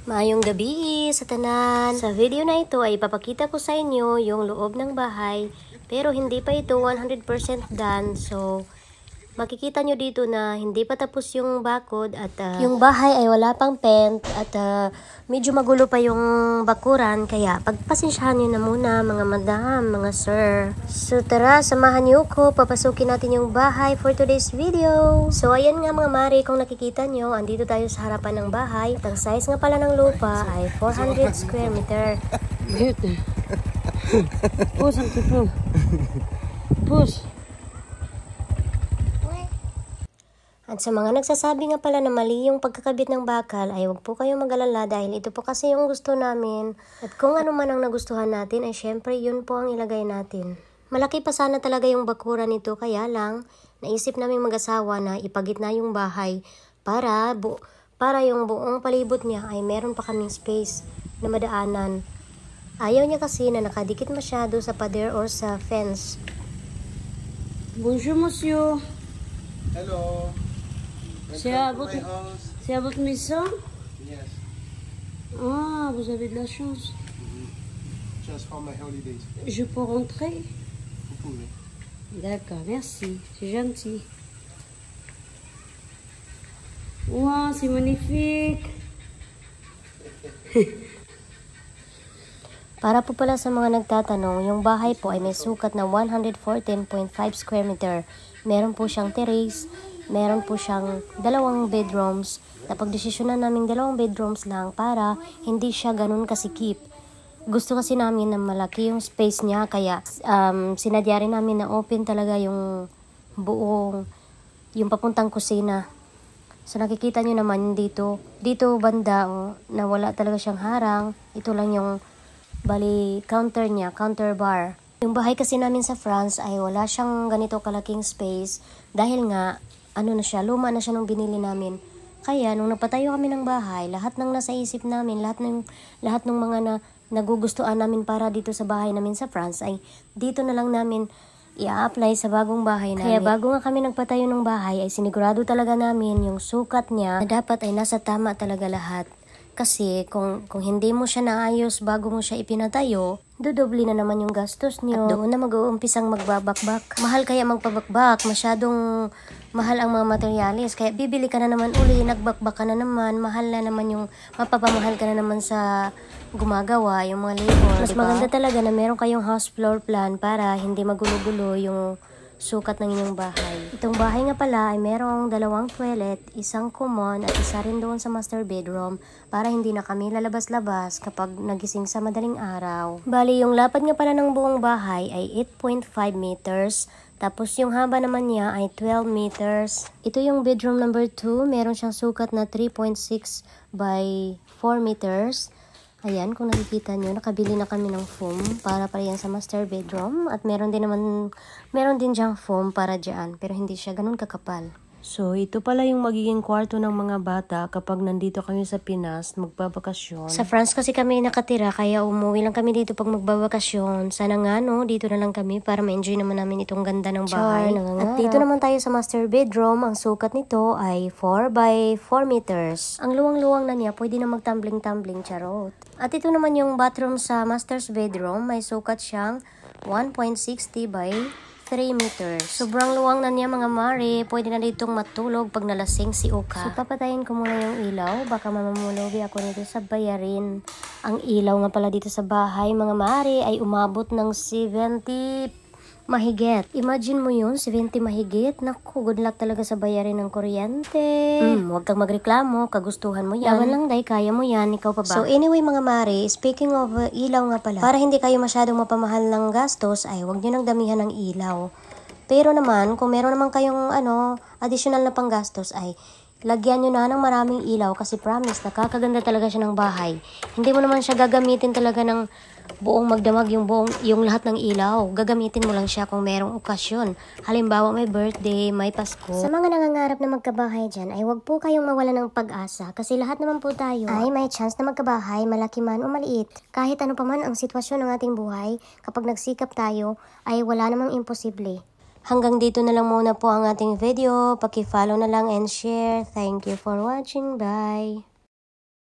Maayong gabi sa tanan. Sa video na ito ay ipapakita ko sa inyo yung loob ng bahay, pero hindi pa ito 100% done. So makikita nyo dito na hindi pa tapos yung bakod at yung bahay ay wala pang paint at medyo magulo pa yung bakuran, kaya pagpasensyahan nyo na muna mga madam, mga sir. So tara, samahan nyo ko, papasukin natin yung bahay for today's video. So ayan nga mga mari, kung nakikita nyo, andito tayo sa harapan ng bahay at ang size nga pala ng lupa ay 400 square meter. Pousse un petit peu. Pousse. At sa mga nagsasabi nga pala na mali yung pagkakabit ng bakal, ay huwag po kayong mag-alala dahil ito po kasi yung gusto namin. At kung ano man ang nagustuhan natin, ay syempre yun po ang ilagay natin. Malaki pa sana talaga yung bakuran nito, kaya lang naisip naming mag-asawa na ipagitna yung bahay para yung buong palibot niya ay meron pa kaming space na madaanan. Ayaw niya kasi na nakadikit masyado sa pader or sa fence. Bonjour monsieur. Hello. C'est à votre maison? Yes. Ah, vous avez de la chance. Just for my holidays. Je peux rentrer? Vous pouvez. D'accord, merci. C'est gentil. Wow, c'est magnifique. Para po pala sa mga nagtatanong, yung bahay po ay may sukat na 114.5 square meter. Meron po siyang terrace, meron po siyang 2 bedrooms. Napagdesisyonan namin 2 bedrooms lang para hindi siya ganun kasikip. Gusto kasi namin na malaki yung space niya, kaya sinadya rin namin na open talaga yung buong, yung papuntang kusina. So nakikita nyo naman dito banda na wala talaga siyang harang. Ito lang yung bali counter niya, counter bar. Yung bahay kasi namin sa France ay wala siyang ganito kalaking space dahil nga na siya, luma na siya nung binili namin. Kaya nung napatayo kami ng bahay, lahat ng nasa isip namin, lahat ng mga nagugustuhan namin para dito sa bahay namin sa France ay dito na lang namin i-apply sa bagong bahay namin. Kaya bago nga kami nagpatayo ng bahay ay sinigurado talaga namin yung sukat niya na dapat ay nasa tama talaga lahat. Kasi kung hindi mo siya naayos bago mo siya ipinatayo, dudubli na naman yung gastos niyo. At doon na mag-uumpisang magbabakbak. Mahal kaya magpabakbak, masyadong mahal ang mga materyales. Kaya bibili ka na naman uli, nagbakbak ka na naman, mahal na naman yung, mapapamahal ka na naman sa gumagawa, yung mga labor. Mas maganda talaga na meron kayong house floor plan para hindi magulo-gulo yung sukat ng inyong bahay. Itong bahay nga pala ay merong 2 toilet, 1 common at 1 rin doon sa master bedroom para hindi na kami lalabas-labas kapag nagising sa madaling araw. Bali, yung lapad nga pala ng buong bahay ay 8.5 meters. Tapos yung haba naman niya ay 12 meters. Ito yung bedroom number 2. Meron siyang sukat na 3.6 by 4 meters. Ayan, kung nakikita nyo, nakabili na kami ng foam para yan sa master bedroom. At meron din diyang foam para dyan, pero hindi siya ganun kakapal. So, ito pala yung magiging kwarto ng mga bata kapag nandito kami sa Pinas magbabakasyon. Sa France kasi kami nakatira, kaya umuwi lang kami dito pag magbabakasyon. Sana nga dito na lang kami para ma-enjoy naman namin itong ganda ng bahay. At dito naman tayo sa master bedroom. Ang sukat nito ay 4 by 4 meters. Ang luwang-luwang na niya, pwede na magtumbling-tumbling, charot. At ito naman yung bathroom sa master's bedroom. May sukat siyang 1.60 by 3 meters. Sobrang luwang na niya mga mare. Pwede na ditong matulog pag nalasing si Oka. So papatayin ko muna yung ilaw. Baka mamamulubi ako nito sa bayarin. Ang ilaw nga pala dito sa bahay mga mare ay umabot ng 70 mahigit. Imagine mo yun, 70 mahigit. Naku, good luck talaga sa bayarin ng kuryente. Huwag kang magreklamo, kagustuhan mo yan. Laban lang day, kaya mo yan, ikaw pa ba? So anyway mga mare, speaking of ilaw nga pala, para hindi kayo masyadong mapamahal ng gastos, ay huwag nyo nang damihan ng ilaw. Pero naman, kung meron naman kayong additional na panggastos, ay lagyan nyo na ng maraming ilaw kasi promise, nakakaganda talaga siya ng bahay. Hindi mo naman siya gagamitin talaga ng buong magdamag yung lahat ng ilaw. Gagamitin mo lang siya kung merong okasyon. Halimbawa may birthday, may Pasko. Sa mga nangangarap na magkabahay dyan, ay huwag po kayong mawala ng pag-asa kasi lahat naman po tayo ay may chance na magkabahay, malaki man o maliit. Kahit ano pa man ang sitwasyon ng ating buhay, kapag nagsikap tayo, ay wala namang imposible. Hanggang dito na lang muna po ang ating video. Paki-follow na lang and share. Thank you for watching. Bye!